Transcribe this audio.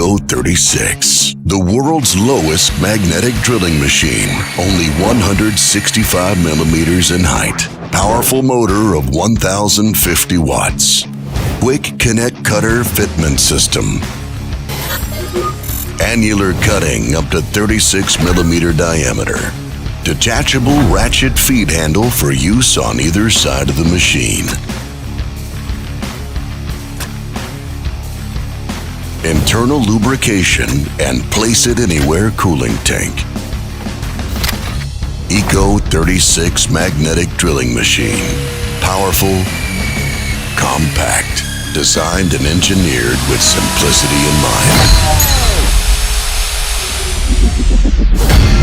ECO36, the world's lowest magnetic drilling machine, only 165 millimeters in height. Powerful motor of 1,050 watts. Quick Connect Cutter Fitment System. Annular cutting up to 36 millimeter diameter. Detachable ratchet feed handle for use on either side of the machine. Internal lubrication and place it anywhere cooling tank. ECO36 magnetic drilling machine. Powerful, compact, designed and engineered with simplicity in mind.